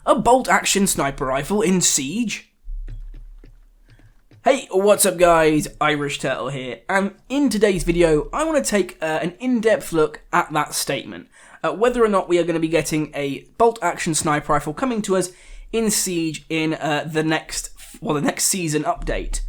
a bolt-action sniper rifle in Siege? Hey, what's up guys, Irish Turtle here, and in today's video I want to take an in-depth look at that statement, whether or not we are going to be getting a bolt-action sniper rifle coming to us in Siege in the next season update.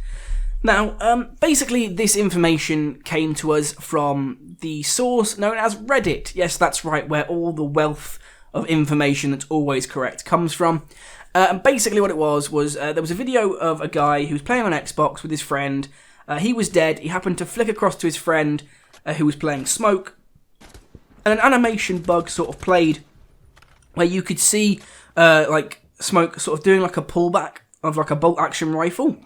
Now, basically this information came to us from the source known as Reddit. Yes, that's right, where all the wealth of information that's always correct comes from. And basically what it was there was a video of a guy who was playing on Xbox with his friend. He was dead. He happened to flick across to his friend who was playing Smoke. And an animation bug sort of played where you could see like Smoke sort of doing like a pullback of like a bolt action rifle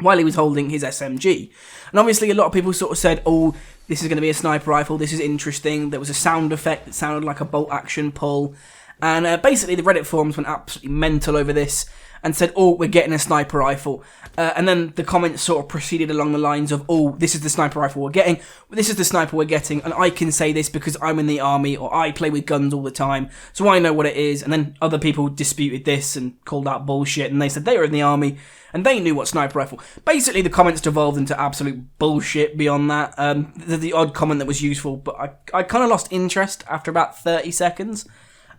while he was holding his SMG. And obviously a lot of people sort of said, oh, this is going to be a sniper rifle, this is interesting. There was a sound effect that sounded like a bolt action pull. And basically the Reddit forums went absolutely mental over this and said, oh, we're getting a sniper rifle. And then the comments sort of proceeded along the lines of, oh, this is the sniper rifle we're getting. This is the sniper we're getting. And I can say this because I'm in the army or I play with guns all the time. So I know what it is. And then other people disputed this and called out bullshit. And they said they were in the army and they knew what sniper rifle. Basically the comments devolved into absolute bullshit beyond that. The odd comment that was useful. But I kind of lost interest after about 30 seconds.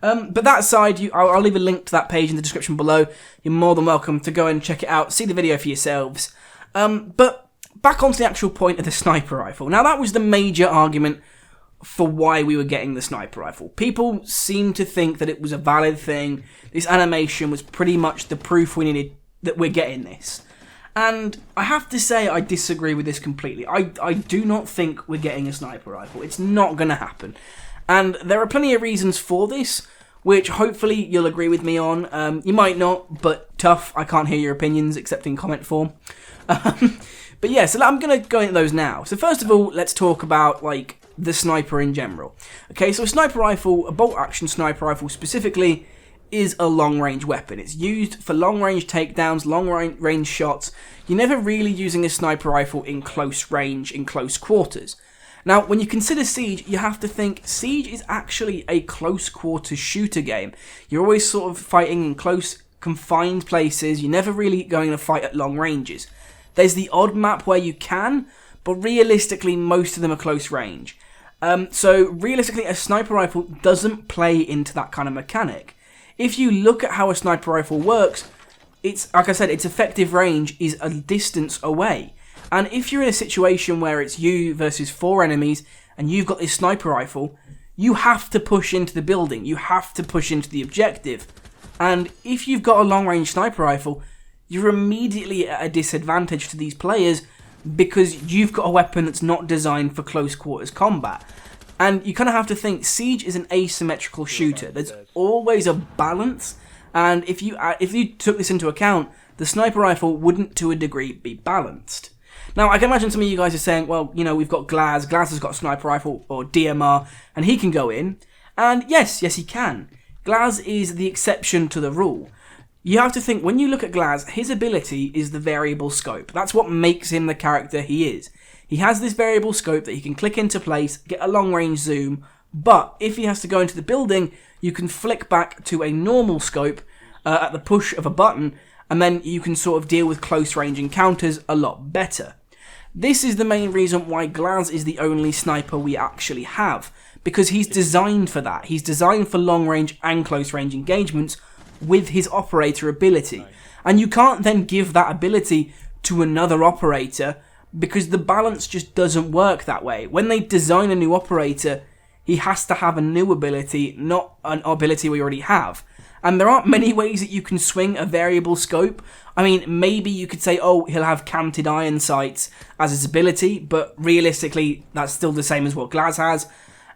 But that aside, I'll leave a link to that page in the description below. You're more than welcome to go and check it out, see the video for yourselves. But back onto the actual point of the sniper rifle. Now that was the major argument for why we were getting the sniper rifle. People seemed to think that it was a valid thing. This animation was pretty much the proof we needed that we're getting this. And I have to say I disagree with this completely. I do not think we're getting a sniper rifle. It's not going to happen. And there are plenty of reasons for this, which hopefully you'll agree with me on. You might not, but tough, I can't hear your opinions except in comment form. But yeah, so I'm going to go into those now. So first of all, let's talk about like the sniper in general. Okay, so a sniper rifle, a bolt-action sniper rifle specifically, is a long-range weapon. It's used for long-range takedowns, long-range shots. You're never really using a sniper rifle in close range, in close quarters. Now, when you consider Siege, you have to think Siege is actually a close-quarters shooter game. You're always sort of fighting in close, confined places. You're never really going to fight at long ranges. There's the odd map where you can, but realistically, most of them are close range. So, realistically, a sniper rifle doesn't play into that kind of mechanic. If you look at how a sniper rifle works, it's, like I said, its effective range is a distance away. And if you're in a situation where it's you versus 4 enemies and you've got this sniper rifle, you have to push into the building. You have to push into the objective. And if you've got a long-range sniper rifle, you're immediately at a disadvantage to these players because you've got a weapon that's not designed for close-quarters combat. And you kind of have to think, Siege is an asymmetrical shooter. There's always a balance. And if you took this into account, the sniper rifle wouldn't, to a degree, be balanced. Now, I can imagine some of you guys are saying, well, you know, we've got Glaz. Glaz has got a sniper rifle, or DMR, and he can go in. And yes, he can. Glaz is the exception to the rule. You have to think, when you look at Glaz, his ability is the variable scope. That's what makes him the character he is. He has this variable scope that he can click into place, get a long-range zoom, but if he has to go into the building, you can flick back to a normal scope at the push of a button, and then you can sort of deal with close-range encounters a lot better. This is the main reason why Glaz is the only sniper we actually have, because he's designed for that. He's designed for long-range and close-range engagements with his operator ability. And you can't then give that ability to another operator because the balance just doesn't work that way. When they design a new operator, he has to have a new ability, not an ability we already have. And there aren't many ways that you can swing a variable scope. I mean, maybe you could say, oh, he'll have canted iron sights as his ability, but realistically, that's still the same as what Glaz has,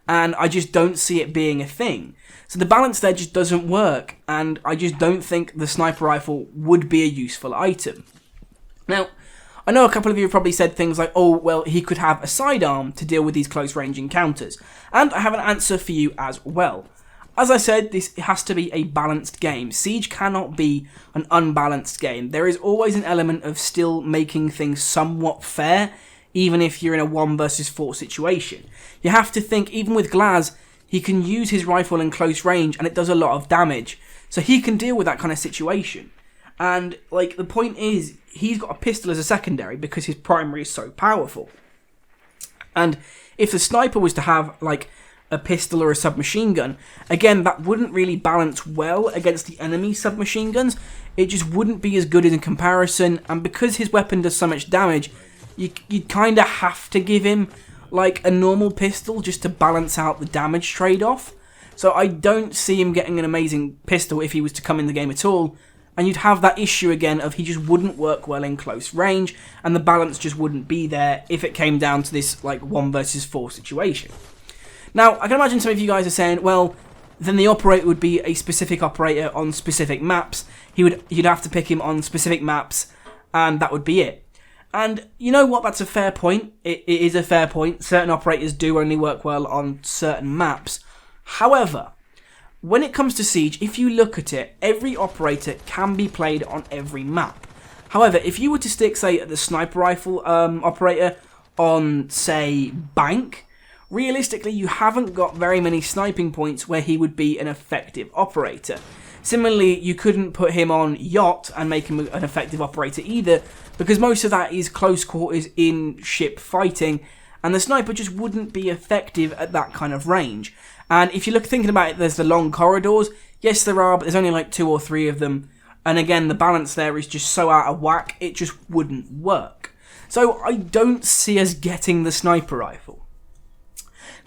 and I just don't see it being a thing. So the balance there just doesn't work, and I just don't think the sniper rifle would be a useful item. Now, I know a couple of you have probably said things like, oh, well, he could have a sidearm to deal with these close-range encounters, and I have an answer for you as well. As I said, this has to be a balanced game. Siege cannot be an unbalanced game. There is always an element of still making things somewhat fair, even if you're in a 1 versus 4 situation. You have to think, even with Glaz, he can use his rifle in close range and it does a lot of damage. so he can deal with that kind of situation. And, like, the point is, he's got a pistol as a secondary because his primary is so powerful. And if the sniper was to have, like, a pistol or a submachine gun, again, that wouldn't really balance well against the enemy submachine guns. It just wouldn't be as good in comparison, and because his weapon does so much damage, you'd kind of have to give him, like, a normal pistol just to balance out the damage trade-off. So I don't see him getting an amazing pistol if he was to come in the game at all, and you'd have that issue again of he just wouldn't work well in close range, and the balance just wouldn't be there if it came down to this, like, 1 versus 4 situation. Now, I can imagine some of you guys are saying, well, then the operator would be a specific operator on specific maps. You'd have to pick him on specific maps, and that would be it. And you know what? That's a fair point. It is a fair point. Certain operators do only work well on certain maps. However, when it comes to Siege, if you look at it, every operator can be played on every map. However, if you were to stick, say, the sniper rifle operator on, say, Bank, realistically, you haven't got very many sniping points where he would be an effective operator. Similarly, you couldn't put him on Yacht and make him an effective operator either, because most of that is close quarters in ship fighting, and the sniper just wouldn't be effective at that kind of range. And if you're thinking about it, there's the long corridors. Yes, there are, but there's only like 2 or 3 of them. And again, the balance there is just so out of whack, it just wouldn't work. So I don't see us getting the sniper rifle.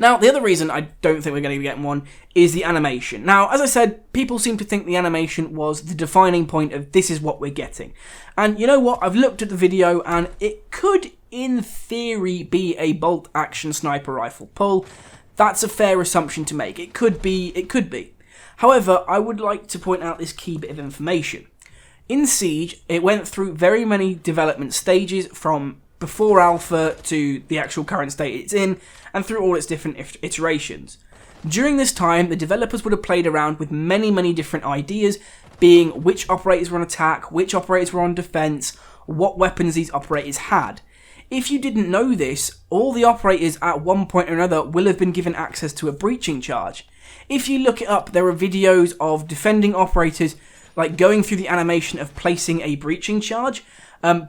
Now, the other reason I don't think we're going to be getting one is the animation. Now, as I said, people seem to think the animation was the defining point of this is what we're getting. And you know what? I've looked at the video and it could, in theory, be a bolt action sniper rifle pull. That's a fair assumption to make. It could be. However, I would like to point out this key bit of information. In Siege, it went through very many development stages from before alpha to the actual current state it's in, and through all its different iterations. During this time, the developers would have played around with many different ideas, being which operators were on attack, which operators were on defense, what weapons these operators had. If you didn't know this, all the operators at one point or another will have been given access to a breaching charge. If you look it up, there are videos of defending operators like going through the animation of placing a breaching charge,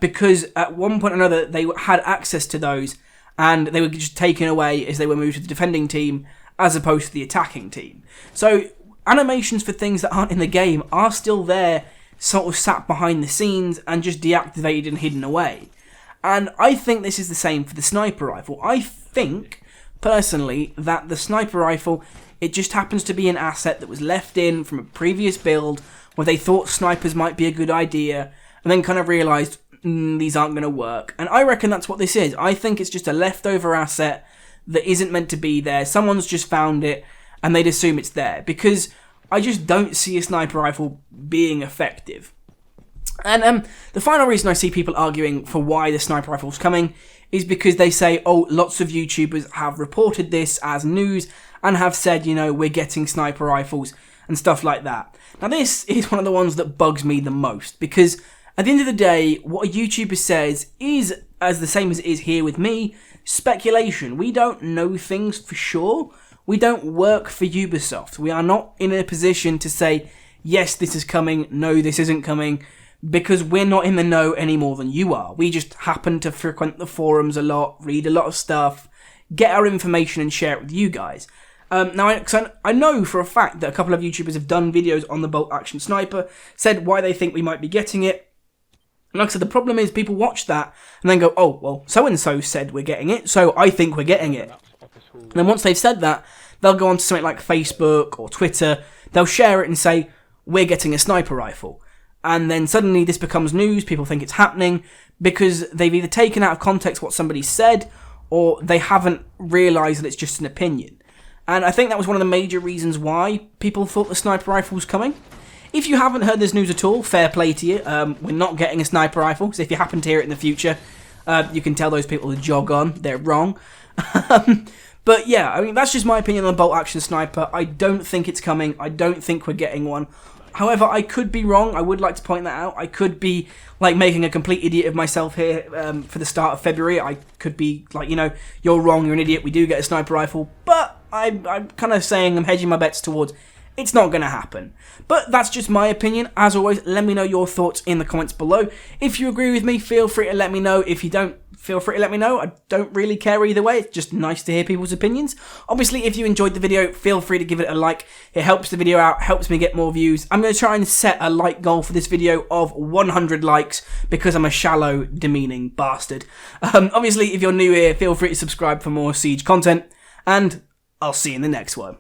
because at one point or another they had access to those and they were just taken away as they were moved to the defending team as opposed to the attacking team. So animations for things that aren't in the game are still there, sort of sat behind the scenes and just deactivated and hidden away. And I think this is the same for the sniper rifle. I think, personally, that the sniper rifle, it just happens to be an asset that was left in from a previous build where they thought snipers might be a good idea and then kind of realised these aren't going to work. And I reckon that's what this is. I think it's just a leftover asset that isn't meant to be there. Someone's just found it and they'd assume it's there, because I just don't see a sniper rifle being effective. And the final reason I see people arguing for why the sniper rifle's coming is because they say, oh, lots of YouTubers have reported this as news and have said, you know, we're getting sniper rifles and stuff like that. Now, this is one of the ones that bugs me the most, because at the end of the day, what a YouTuber says is, as the same as it is here with me, speculation. We don't know things for sure. We don't work for Ubisoft. We are not in a position to say, yes, this is coming, no, this isn't coming, because we're not in the know any more than you are. We just happen to frequent the forums a lot, read a lot of stuff, get our information and share it with you guys. Now, I know for a fact that a couple of YouTubers have done videos on the bolt action sniper, said why they think we might be getting it. And like I said, the problem is people watch that and then go, oh, well, so-and-so said we're getting it, so I think we're getting it. And then once they've said that, they'll go on to something like Facebook or Twitter, they'll share it and say, we're getting a sniper rifle. And then suddenly this becomes news, people think it's happening, because they've either taken out of context what somebody said, or they haven't realised that it's just an opinion. And I think that was one of the major reasons why people thought the sniper rifle was coming. If you haven't heard this news at all, fair play to you. We're not getting a sniper rifle, so if you happen to hear it in the future, you can tell those people to jog on. They're wrong. But yeah, I mean, that's just my opinion on the bolt action sniper. I don't think it's coming. I don't think we're getting one. However, I could be wrong. I would like to point that out. I could be like making a complete idiot of myself here for the start of February. I could be like, you know, you're wrong, you're an idiot, we do get a sniper rifle. But I'm kind of saying I'm hedging my bets towards It's not going to happen. But that's just my opinion. As always, let me know your thoughts in the comments below. If you agree with me, feel free to let me know. If you don't, feel free to let me know. I don't really care either way. It's just nice to hear people's opinions. Obviously, if you enjoyed the video, feel free to give it a like. It helps the video out, helps me get more views. I'm going to try and set a like goal for this video of 100 likes because I'm a shallow, demeaning bastard. Obviously, if you're new here, feel free to subscribe for more Siege content, and I'll see you in the next one.